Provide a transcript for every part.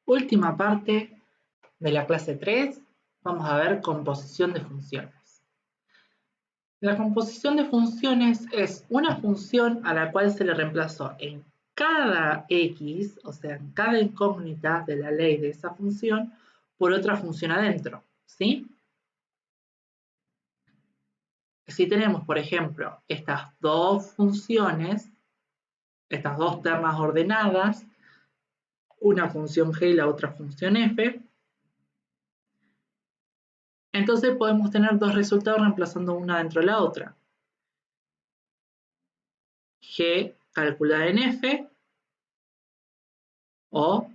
Última parte de la clase 3, vamos a ver composición de funciones. La composición de funciones es una función a la cual se le reemplazó en cada x, o sea, en cada incógnita de la ley de esa función, por otra función adentro, ¿sí? Si tenemos, por ejemplo, estas dos funciones, estas dos ternas ordenadas, una función g y la otra función f, entonces podemos tener dos resultados reemplazando una dentro de la otra. G calculada en f o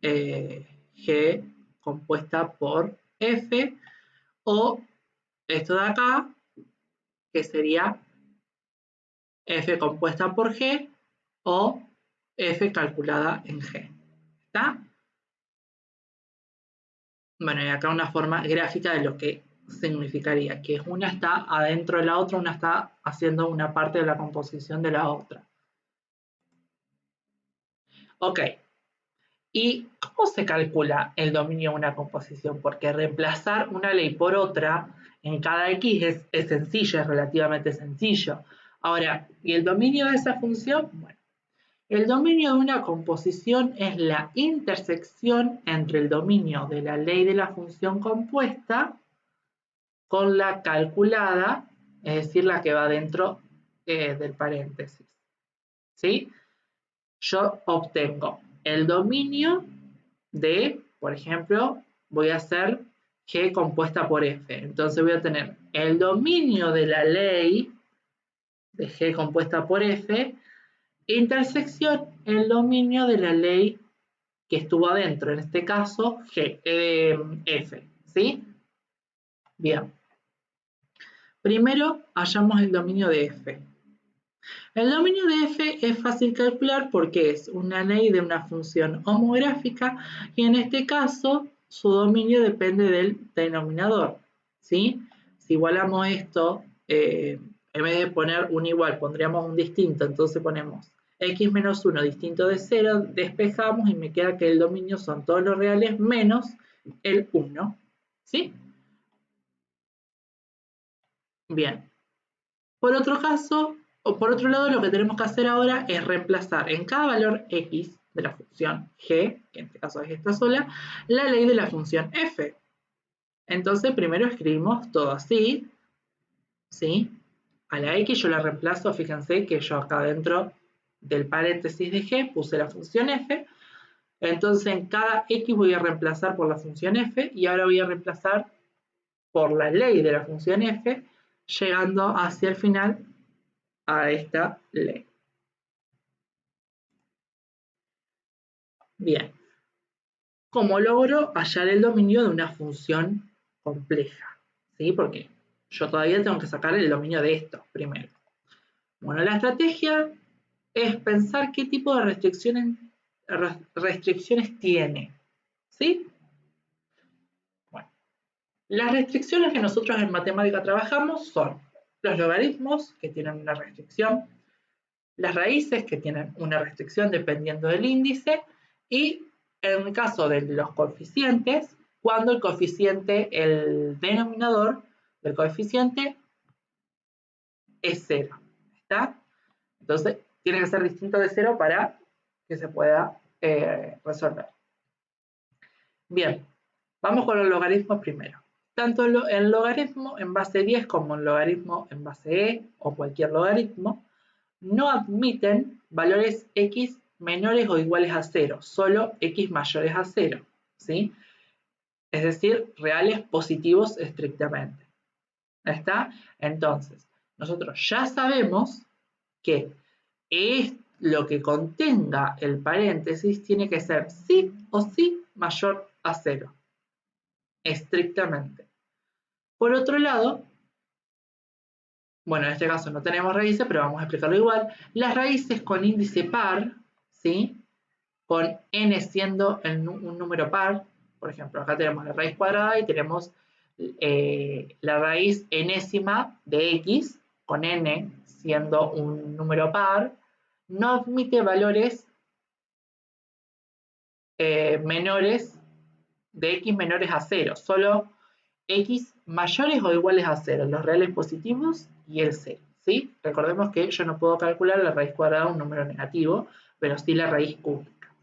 G compuesta por f, o esto de acá, que sería f compuesta por g o f calculada en g. ¿Está? Bueno, y acá una forma gráfica de lo que significaría, que una está adentro de la otra, una está haciendo una parte de la composición de la otra. Ok. ¿Y cómo se calcula el dominio de una composición? Porque reemplazar una ley por otra en cada x es sencillo, es relativamente sencillo. Ahora, ¿y el dominio de esa función? Bueno, el dominio de una composición es la intersección entre el dominio de la ley de la función compuesta con la calculada, es decir, la que va dentro del paréntesis. ¿Sí? Yo obtengo el dominio de, por ejemplo, voy a hacer g compuesta por f. Entonces voy a tener el dominio de la ley de g compuesta por f, intersección el dominio de la ley que estuvo adentro, en este caso f. ¿Sí? Bien. Primero hallamos el dominio de f. El dominio de f es fácil calcular porque es una ley de una función homográfica y en este caso su dominio depende del denominador, ¿sí? Si igualamos esto, en vez de poner un igual, pondríamos un distinto, entonces ponemos x menos 1 distinto de 0, despejamos y me queda que el dominio son todos los reales menos el 1, ¿sí? Bien. Por otro caso, o por otro lado, lo que tenemos que hacer ahora es reemplazar en cada valor x de la función g, que en este caso es esta sola, la ley de la función f. Entonces, primero escribimos todo así, ¿sí? A la x yo la reemplazo, fíjense que yo acá dentro del paréntesis de g puse la función f, entonces en cada x voy a reemplazar por la función f y ahora voy a reemplazar por la ley de la función f, llegando hacia el final a esta ley. Bien, ¿cómo logro hallar el dominio de una función compleja? ¿Sí? Porque yo todavía tengo que sacar el dominio de esto primero. Bueno, la estrategia es pensar qué tipo de restricciones tiene. ¿Sí? Bueno, las restricciones que nosotros en matemática trabajamos son los logaritmos, que tienen una restricción, las raíces, que tienen una restricción dependiendo del índice, y en el caso de los coeficientes, cuando el coeficiente, el denominador del coeficiente es 0. ¿Está? Entonces, tiene que ser distinto de 0 para que se pueda resolver. Bien, vamos con los logaritmos primero. Tanto el logaritmo en base 10 como el logaritmo en base e o cualquier logaritmo no admiten valores x menores o iguales a 0, solo x mayores a 0, ¿sí? Es decir, reales positivos estrictamente. ¿Está? Entonces, nosotros ya sabemos que es lo que contenga el paréntesis tiene que ser sí o sí mayor a 0, estrictamente. Por otro lado, bueno, en este caso no tenemos raíces, pero vamos a explicarlo igual. Las raíces con índice par, ¿sí? Con n siendo un número par, por ejemplo, acá tenemos la raíz cuadrada y tenemos la raíz enésima de x, con n siendo un número par, no admite valores menores de x menores a 0, solo x mayores o iguales a 0, los reales positivos y el 0, ¿sí? Recordemos que yo no puedo calcular la raíz cuadrada de un número negativo, pero sí la raíz cúbica.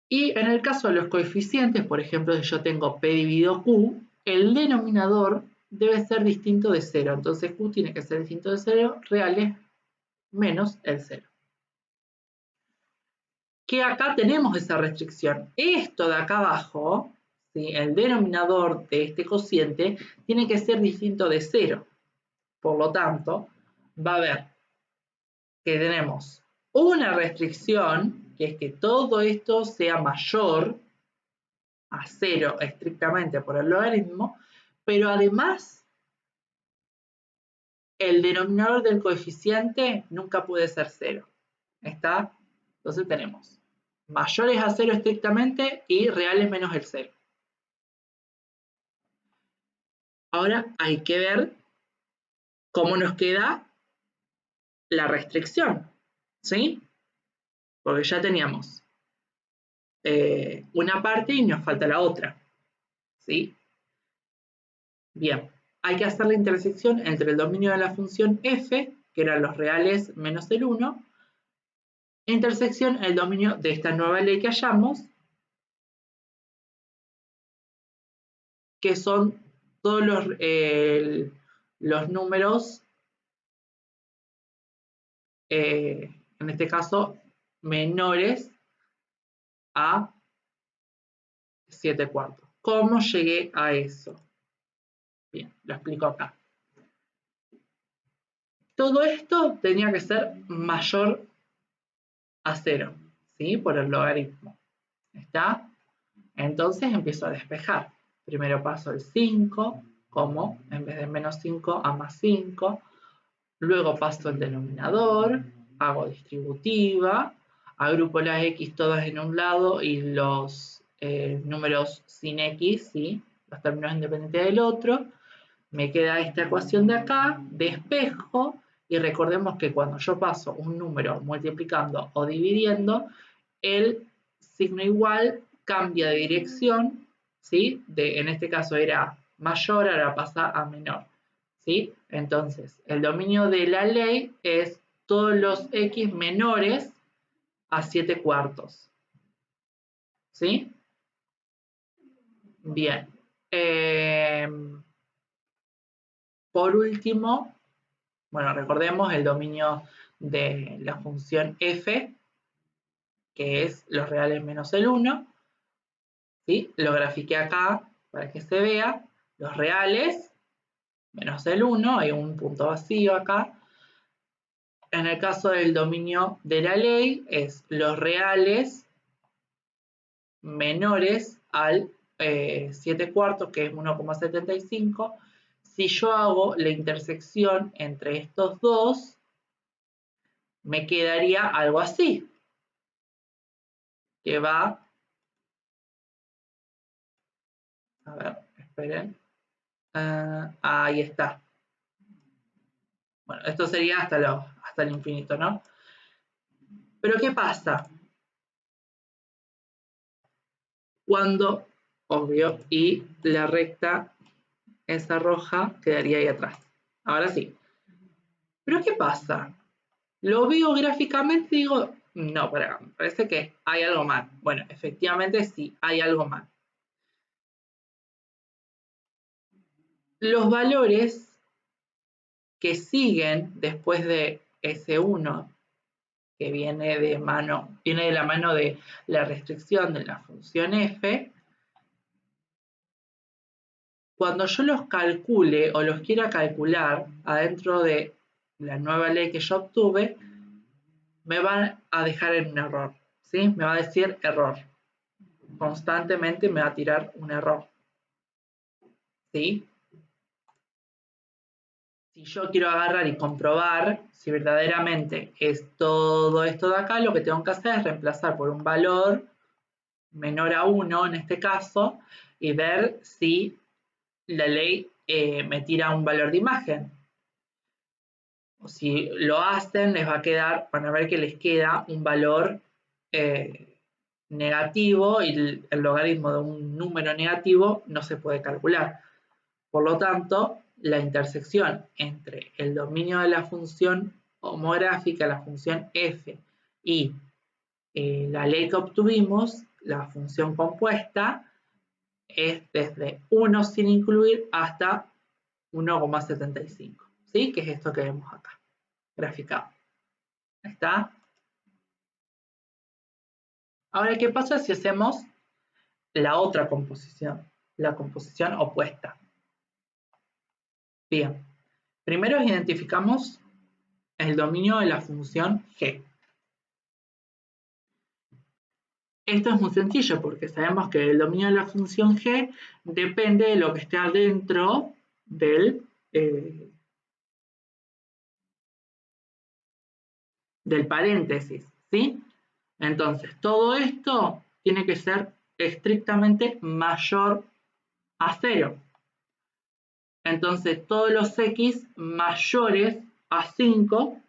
Y en el caso de los coeficientes, por ejemplo, si yo tengo p dividido q, el denominador debe ser distinto de 0, entonces q tiene que ser distinto de 0, reales menos el 0. Que acá tenemos esa restricción. Esto de acá abajo, ¿sí? El denominador de este cociente tiene que ser distinto de 0. Por lo tanto, va a haber que tenemos una restricción, que es que todo esto sea mayor a 0 estrictamente por el logaritmo, pero además el denominador del coeficiente nunca puede ser 0. ¿Está? Entonces tenemos mayores a 0 estrictamente y reales menos el 0. Ahora hay que ver cómo nos queda la restricción, ¿sí? Porque ya teníamos una parte y nos falta la otra, ¿sí? Bien, hay que hacer la intersección entre el dominio de la función f, que eran los reales menos el 1, e intersección el dominio de esta nueva ley que hallamos, que son todos los números, en este caso, menores a 7/4. ¿Cómo llegué a eso? Bien, lo explico acá. Todo esto tenía que ser mayor a 0, ¿sí? Por el logaritmo. ¿Está? Entonces empiezo a despejar. Primero paso el 5, como en vez de menos 5 a más 5. Luego paso el denominador, hago distributiva, agrupo las x todas en un lado y los números sin x, ¿sí? Los términos independientes del otro. Me queda esta ecuación de acá, despejo, y recordemos que cuando yo paso un número multiplicando o dividiendo, el signo igual cambia de dirección, ¿sí? En este caso era mayor, ahora pasa a menor, ¿sí? Entonces, el dominio de la ley es todos los x menores a 7/4, ¿sí? Bien. Por último, bueno, recordemos el dominio de la función f, que es los reales menos el 1, ¿sí? Lo grafiqué acá para que se vea. Los reales menos el 1, hay un punto vacío acá. En el caso del dominio de la ley, es los reales menores al 7/4, que es 1,75. Si yo hago la intersección entre estos dos, me quedaría algo así, que va, a ver, esperen, ahí está. Bueno, esto sería hasta el infinito, ¿no? Pero ¿qué pasa? Cuando, obvio, y la recta, esa roja, quedaría ahí atrás. Ahora sí. Pero ¿qué pasa? Lo veo gráficamente y digo, no, me parece que hay algo mal. Bueno, efectivamente sí, hay algo mal. Los valores que siguen después de S1, que viene de la mano de la restricción de la función f, cuando yo los calcule o los quiera calcular adentro de la nueva ley que yo obtuve, me van a dejar en un error, ¿sí? Me va a decir error. Constantemente me va a tirar un error, ¿sí? Si yo quiero agarrar y comprobar si verdaderamente es todo esto de acá, lo que tengo que hacer es reemplazar por un valor menor a 1 en este caso y ver si la ley me tira un valor de imagen. O si lo hacen, les va a quedar, van a ver que les queda un valor negativo y el logaritmo de un número negativo no se puede calcular. Por lo tanto, la intersección entre el dominio de la función homográfica, la función f, y la ley que obtuvimos, la función compuesta, es desde 1 sin incluir hasta 1,75, ¿sí? Que es esto que vemos acá, graficado. ¿Está? Ahora, ¿qué pasa si hacemos la otra composición? La composición opuesta. Bien, primero identificamos el dominio de la función g. Esto es muy sencillo porque sabemos que el dominio de la función g depende de lo que esté adentro del paréntesis, ¿sí? Entonces, todo esto tiene que ser estrictamente mayor a 0. Entonces, todos los x mayores a 5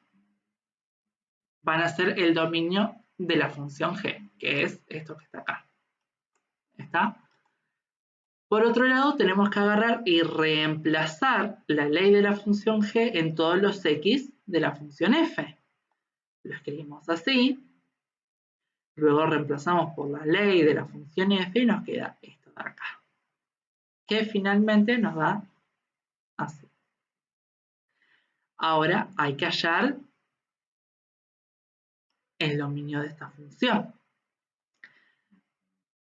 van a ser el dominio de la función g, que es esto que está acá. ¿Está? Por otro lado, tenemos que agarrar y reemplazar la ley de la función g en todos los x de la función f. Lo escribimos así. Luego reemplazamos por la ley de la función f y nos queda esto de acá, que finalmente nos da así. Ahora hay que hallar el dominio de esta función.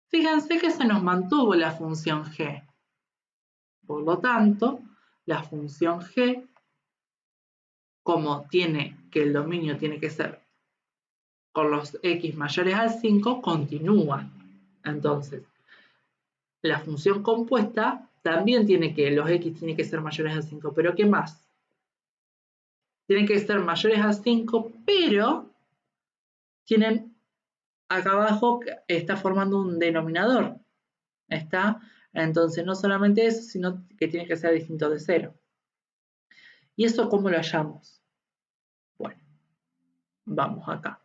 Fíjense que se nos mantuvo la función g. Por lo tanto, la función g, como tiene que el dominio tiene que ser con los x mayores al 5, continúa. Entonces, la función compuesta también tiene que, los x tienen que ser mayores al 5, pero ¿qué más? Tienen que ser mayores a 5, pero tienen acá abajo, está formando un denominador. ¿Está? Entonces, no solamente eso, sino que tiene que ser distinto de 0. ¿Y eso cómo lo hallamos? Bueno, vamos acá.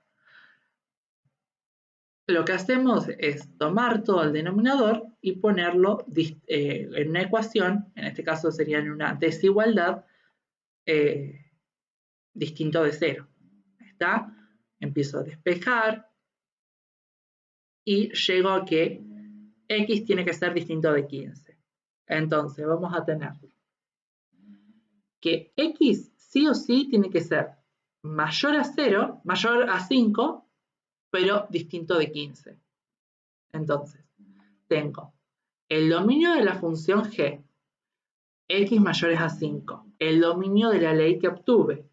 Lo que hacemos es tomar todo el denominador y ponerlo en una ecuación, en este caso sería en una desigualdad, distinto de 0. ¿Está? Empiezo a despejar y llego a que x tiene que ser distinto de 15. Entonces vamos a tener que x sí o sí tiene que ser mayor a 0, mayor a 5, pero distinto de 15. Entonces, tengo el dominio de la función g, x mayores a 5, el dominio de la ley que obtuve,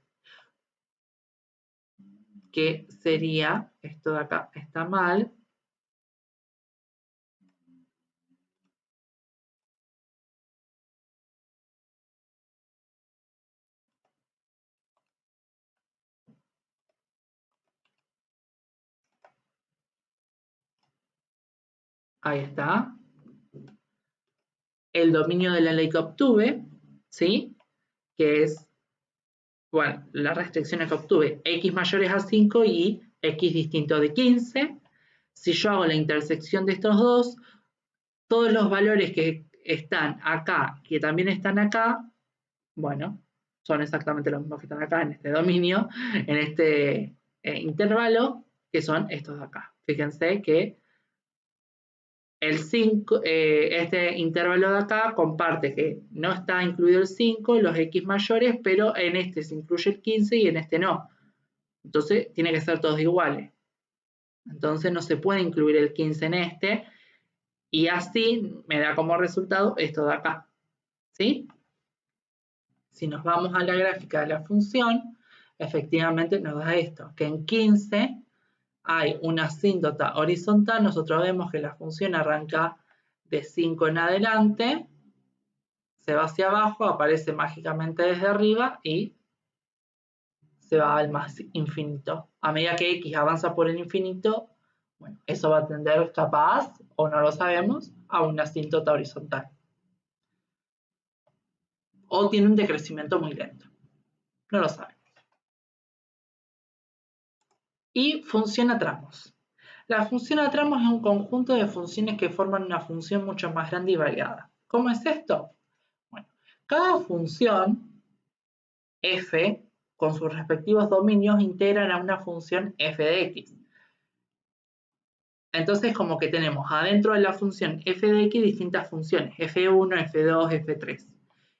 que sería, esto de acá está mal, ahí está, el dominio de la ley que obtuve, ¿sí? Que es, bueno, las restricciones que obtuve, x mayores a 5 y x distinto de 15. Si yo hago la intersección de estos dos, todos los valores que están acá, que también están acá, bueno, son exactamente los mismos que están acá en este dominio, en este intervalo, que son estos de acá. Fíjense que el 5, este intervalo de acá comparte que no está incluido el 5, los x mayores, pero en este se incluye el 15 y en este no. Entonces tiene que ser todos iguales. Entonces no se puede incluir el 15 en este y así me da como resultado esto de acá. ¿Sí? Si nos vamos a la gráfica de la función, efectivamente nos da esto, que en 15 hay una asíntota horizontal. Nosotros vemos que la función arranca de 5 en adelante, se va hacia abajo, aparece mágicamente desde arriba y se va al más infinito. A medida que x avanza por el infinito, bueno, eso va a tender capaz, o no lo sabemos, a una asíntota horizontal. O tiene un decrecimiento muy lento. No lo sabemos. Y función a tramos. La función a tramos es un conjunto de funciones que forman una función mucho más grande y variada. ¿Cómo es esto? Bueno, cada función f con sus respectivos dominios integran a una función f de x. Entonces, como que tenemos adentro de la función f de x distintas funciones, f1, f2, f3.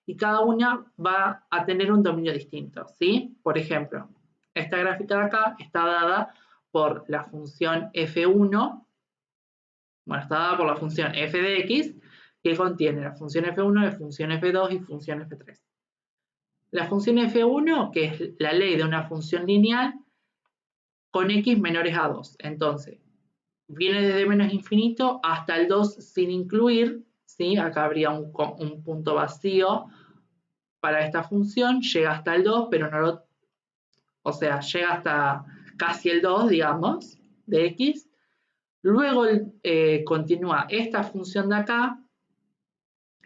Y cada una va a tener un dominio distinto, ¿sí? Por ejemplo, esta gráfica de acá está dada por la función f1, bueno, está dada por la función f de x, que contiene la función f1, la función f2 y función f3. La función f1, que es la ley de una función lineal, con x menores a 2. Entonces, viene desde menos infinito hasta el 2 sin incluir, ¿sí? Acá habría un punto vacío para esta función, llega hasta el 2, pero no lo, o sea, llega hasta casi el 2, digamos, de x. Luego continúa esta función de acá,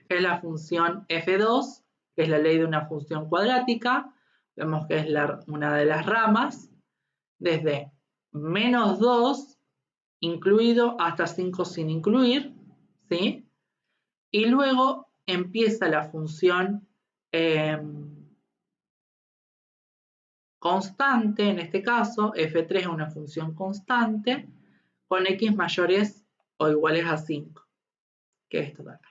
que es la función f2, que es la ley de una función cuadrática. Vemos que es una de las ramas, desde menos 2 incluido hasta 5 sin incluir, ¿sí? Y luego empieza la función constante, en este caso, f3 es una función constante, con x mayores o iguales a 5, que es esto de acá.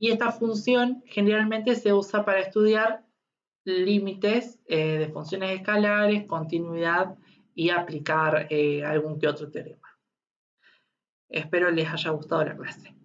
Y esta función generalmente se usa para estudiar límites de funciones escalares, continuidad y aplicar algún que otro teorema. Espero les haya gustado la clase.